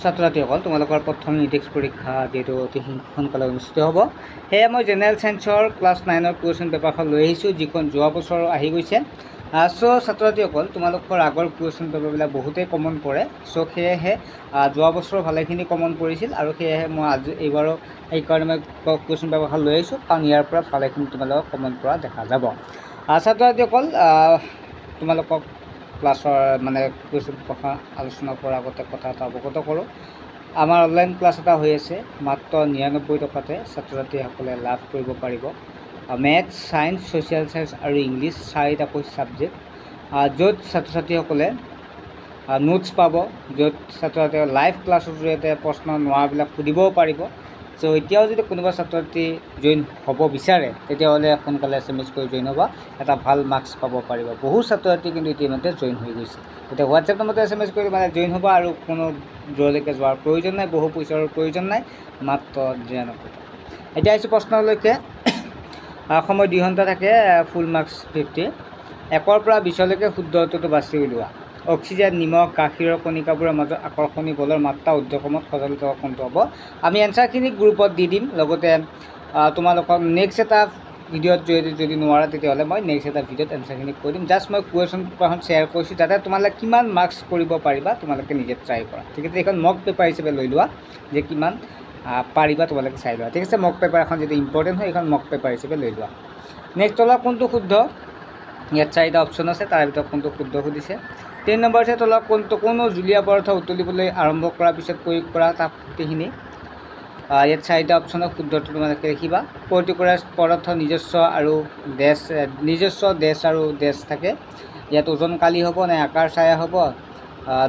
ছাত্ৰ ছাত্ৰীসকল তোমালোকৰ প্ৰথম নিটেক্স পৰীক্ষা যেহেতু অতি সোনকালে অনুষ্ঠিত হ'ব সেয়ে মই জেনেৰেল সায়েন্সৰ ক্লাছ 9ৰ কুৱেশ্যন পেপাৰখন লৈ আহিছোঁ যিখন যোৱা বছৰ আহি গৈছে চ' ছাত্ৰ ছাত্ৰীসকল তোমালোকৰ আগৰ কুৱেশ্যন পেপাৰবিলাক বহুতেই কমন পৰে চ' সেয়েহে যোৱা বছৰ ভালেখিনি কমন পৰিছিল আৰু সেয়েহে মই আজি এইবাৰো সেইকাৰণে মই কুৱেশ্যন পেপাৰখন লৈ আহিছোঁ কাৰণ ইয়াৰ পৰা ভালেখিনি তোমালোকক কমন পৰা দেখা যাব ছাত্ৰ ছাত্ৰীসকল তোমালোকক ক্লাছৰ মানে কুৱেশ্যন পেপাৰ আলোচনা কৰাৰ আগতে কথা এটা অৱগত কৰোঁ আমাৰ অনলাইন ক্লাছ এটা হৈ আছে মাত্ৰ 99 টকাতে ছাত্ৰ ছাত্ৰীসকলে লাভ কৰিব পাৰিব মেথছ সায়েন্স ছ'চিয়েল সায়েন্স আৰু ইংলিছ চাৰিটাকৈ ছাবজেক্ট য'ত ছাত্ৰ ছাত্ৰীসকলে নোটছ পাব য'ত ছাত্ৰ ছাত্ৰীয়ে লাইভ ক্লাছৰ জৰিয়তে প্ৰশ্ন নোৱাৰাবিলাক সুধিবও পাৰিব চ' এতিয়াও যদি কোনোবা ছাত্ৰ ছাত্ৰী জইন হ'ব বিচাৰে তেতিয়াহ'লে সোনকালে SMS কৰি জইন হ'ব এটা ভাল মাৰ্কছ পাব পাৰিব বহু ছাত্ৰ ছাত্ৰী কিন্তু ইতিমধ্যে জইন হৈ গৈছে এতিয়া হোৱাটছএপ নম্বৰতে SMS কৰি মানে জইন হ'ব আৰু কোনো দূৰলৈকে যোৱাৰ প্ৰয়োজন নাই বহু পইচাৰ প্ৰয়োজন নাই মাত্ৰ 99 টকা এতিয়া আহিছোঁ প্ৰশ্নলৈকে সময় 2 ঘণ্টা থাকে ফুল মাৰ্কছ 50 1ৰ পৰা 20লৈকে শুদ্ধ উত্তৰটো বাছি উলিওৱা অক্সিজেন নিমখ গাখীৰৰ কণিকাবোৰৰ মাজত আকৰ্ষণীয় বলৰ মাত্ৰা উদ্যমত সজালিত কোনটো হ'ব আমি এনচাৰখিনি গ্ৰুপত দি দিম লগতে তোমালোকক নেক্সট এটা ভিডিঅ'ত যদি নোৱাৰা তেতিয়াহ'লে মই নেক্সট এটা ভিডিঅ'ত এনচাৰখিনি কৈ দিম জাষ্ট মই কুৱেশ্যন পেপাৰখন শ্বেয়াৰ কৰিছোঁ যাতে তোমালোকে কিমান মাৰ্কছ কৰিব পাৰিবা তোমালোকে নিজে ট্ৰাই কৰা ঠিক আছে এইখন মক পেপাৰ হিচাপে লৈ লোৱা যে কিমান পাৰিবা তোমালোকে চাই লোৱা ঠিক আছে মক পেপাৰ এখন যদি ইম্পৰ্টেণ্ট হয় এইখন মক পেপাৰ হিচাপে লৈ লোৱা নেক্সট তলৰ কোনটো শুদ্ধ ইয়াত 4টা অপশ্যন আছে তাৰ ভিতৰত কোনটো শুদ্ধ সুধিছে 3 নম্বৰ আছে তলৰ কোনো জুলীয়া পদাৰ্থ উতলিবলৈ আৰম্ভ কৰাৰ পিছত প্ৰয়োগ কৰা তাপখিনি ইয়াত 4টা অপশ্যনৰ শুদ্ধটো তোমালোকে লিখিবা পাৰ্টিকুলাৰ পদাৰ্থ নিজস্ব দেশ আৰু দেশ থাকে ইয়াত ওজন কালি হ'ব নে আকাৰ ছায়া হ'ব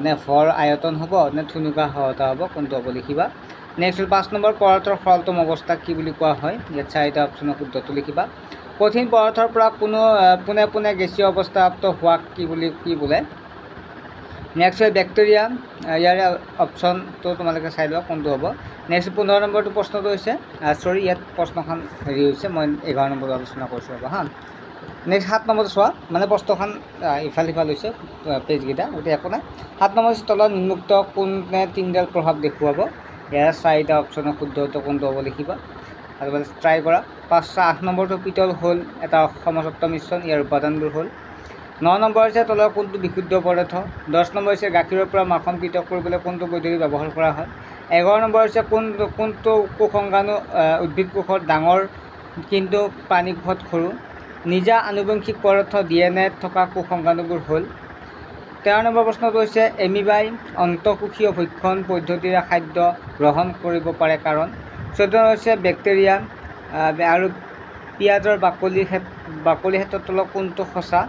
নে ভৰ আয়তন হ'ব নে থুনুকা সহতা হ'ব কোনটো হ'ব লিখিবা নেক্সট 5 নম্বৰ পদাৰ্থৰ সৰলতম অৱস্থাক কি বুলি কোৱা হয় ইয়াত 4টা অপশ্যনৰ শুদ্ধটো লিখিবা কঠিন পদাৰ্থৰ পৰা পোনে পোনে গেছীয় অৱস্থাপ্ৰাপ্ত হোৱাক কি বোলে নেক্সট হয় বেক্টেৰিয়া ইয়াৰে অপশ্যনটো তোমালোকে চাই লোৱা কোনটো হ'ব নেক্সট 15 নম্বৰটো প্ৰশ্নটো হৈছে ইয়াত প্ৰশ্নখন হেৰি হৈছে মই 11 নম্বৰত আলোচনা কৰিছোঁ ৰ'বা হা নেক্সট 7 নম্বৰটো চোৱা মানে প্ৰশ্নখন ইফাল সিফাল হৈছে পেজকেইটা গতিকে একো নাই 7 নম্বৰ তলত নিম্নোক্ত কোনে 3ডাল প্ৰভাৱ দেখুৱাব ইয়াৰ 4টা অপশ্যনৰ শুদ্ধটো কোনটো হ'ব লিখিবা আৰু ট্ৰাই কৰা 8 নম্বৰটো পিতল হ'ল এটা সমসত্ব মিশ্ৰণ ইয়াৰ উপাদানবোৰ হ'ল 9 নম্বৰ হৈছে তলৰ কোনটো বিশুদ্ধ পদাৰ্থ 10 নম্বৰ হৈছে গাখীৰৰ পৰা মাখন পৃথক কৰিবলৈ কোনটো পদ্ধতি ব্যৱহাৰ কৰা হয় 11 নম্বৰ হৈছে কোনটো কোষাংগাণু উদ্ভিদ কোষত ডাঙৰ কিন্তু প্ৰাণী কোষত সৰু নিজা আনুবংশিক পদাৰ্থ DNA থকা কোষাংগাণুবোৰ হ'ল 13 নম্বৰ প্ৰশ্নটো হৈছে এমিবাই অন্তঃকোষীয় ভক্ষণ পদ্ধতিৰে খাদ্য গ্ৰহণ কৰিব পাৰে কাৰণ 14 হৈছে বেক্টেৰিয়া আৰু পিঁয়াজৰ বাকলিৰ ক্ষেত্ৰত তলৰ কোনটো সঁচা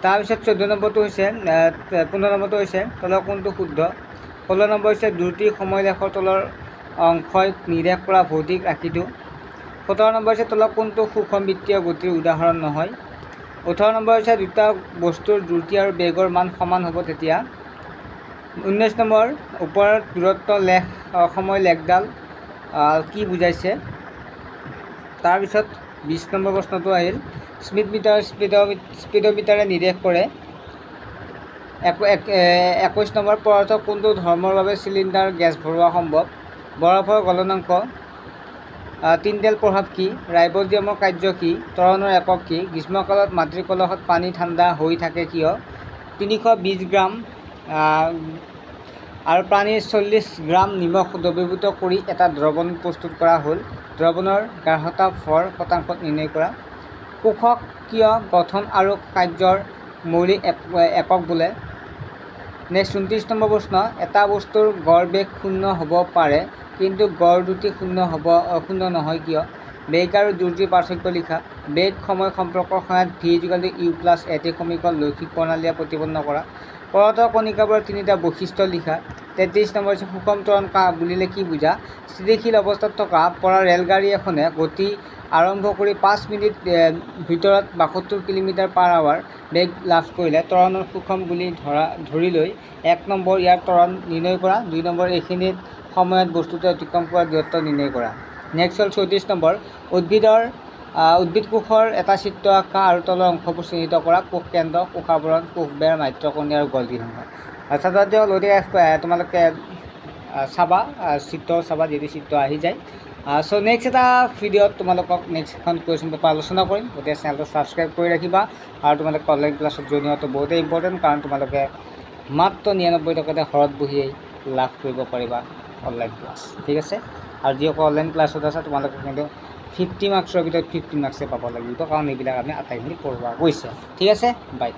তাৰপিছত 14 নম্বৰটো হৈছে 15 নম্বৰটো হৈছে তলৰ কোনটো শুদ্ধ 16 নম্বৰ হৈছে দ্ৰুতি সময়লেখৰ তলৰ অংশই নিৰ্দেশ কৰা ভৌতিক ৰাশিটো 17 নম্বৰ হৈছে তলৰ কোনটো সুষমবৃত্তীয় গতিৰ উদাহৰণ নহয় 18 নম্বৰ হৈছে দুটা বস্তুৰ দ্ৰুতি আৰু বেগৰ মান সমান হ'ব তেতিয়া 19 নম্বৰ ওপৰত দূৰত্ব সময় লেখডাল কি বুজাইছে তাৰপিছত 20 নম্বৰ প্ৰশ্নটো আহিল স্পীডোমিটাৰে নিৰ্দেশ কৰে 21 নম্বৰ পদাৰ্থ কোনটো ধৰ্মৰ বাবে চিলিণ্ডাৰ গেছ ভৰোৱা সম্ভৱ বৰফৰ গলনাংক 3ডাল প্ৰভাৱ কি ৰাইবজিয়ামৰ কাৰ্য কি ত্বৰণৰ একক কি গ্ৰীষ্মকালত মাটিৰ কলহত পানী ঠাণ্ডা হৈ থাকে কিয় 320 গ্ৰাম আৰু প্ৰাণীৰ 40 গ্ৰাম নিমখ দ্ৰৱীভূত কৰি এটা দ্ৰৱণ প্ৰস্তুত কৰা হ'ল দ্ৰৱণৰ গাঢ়তা ভৰ শতাংশত নিৰ্ণয় কৰা কোষকীয় গঠন আৰু কাৰ্যৰ মৌলিক একক বোলে নেক্সট 29 নম্বৰ প্ৰশ্ন এটা বস্তুৰ গড় বেগ 0 হ'ব পাৰে কিন্তু গড় দ্ৰুতি 0 নহয় কিয় বেগ আৰু দ্ৰুতিৰ পাৰ্থক্য লিখা বেগ সময় সম্পৰ্কৰ সহায়ত v=u+a সমীকৰণ লৈখিক প্ৰণালীৰে প্ৰতিপন্ন কৰা পদাৰ্থৰ কণিকাবোৰৰ 3টা বৈশিষ্ট্য লিখা 33 নম্বৰ হৈছে সুষম ত্বৰণ বুলিলে কি বুজা স্থিতিশীল অৱস্থাত থকা পৰা ৰেলগাড়ী এখনে গতি আৰম্ভ কৰি 5 মিনিট ভিতৰত 72 কিলোমিটাৰ/আৱাৰ বেগ লাভ কৰিলে ত্বৰণৰ সুষম বুলি ধৰি লৈ 1 নম্বৰ ইয়াৰ ত্বৰণ নিৰ্ণয় কৰা 2 নম্বৰ এইখিনিত সময়ত বস্তুটো অতিক্ৰম কৰা দূৰত্ব নিৰ্ণয় কৰা নেক্সট হ'ল 34 নম্বৰ উদ্ভিদ কোষৰ এটা চিত্ৰ আঁকা আৰু তলৰ অংশবোৰ চিহ্নিত কৰা কোষ কেন্দ্ৰ কোষাৱৰণ কোষবেৰ মাইটকণ্ড্ৰিয়া আৰু গলগী সংঘ ছাত্ৰ-ছাত্ৰীসকল গতিকে তোমালোকে চাবা চিত্ৰ চাবা যদি চিত্ৰ আহি যায় চ' নেক্সট এটা ভিডিঅ'ত তোমালোকক নেক্সট এখন কুৱেশ্যন পেপাৰ আলোচনা কৰিম গতিকে চেনেলটো ছাবস্ক্ৰাইব কৰি ৰাখিবা আৰু তোমালোকে অনলাইন ক্লাছত জইন হোৱাটো বহুতেই ইম্পৰ্টেণ্ট কাৰণ তোমালোকে মাত্ৰ 99 টকাতে ঘৰত বহিয়েই লাভ কৰিব পাৰিবা অনলাইন ক্লাছ ঠিক আছে আৰু যিসকল অনলাইন ক্লাছত আছে তোমালোকে কিন্তু 50 মাৰ্কছৰ ভিতৰত 50 মাৰ্কছে পাব লাগিব কাৰণ এইবিলাক আমি আটাইখিনি পঢ়োৱা গৈছে ঠিক আছে বাই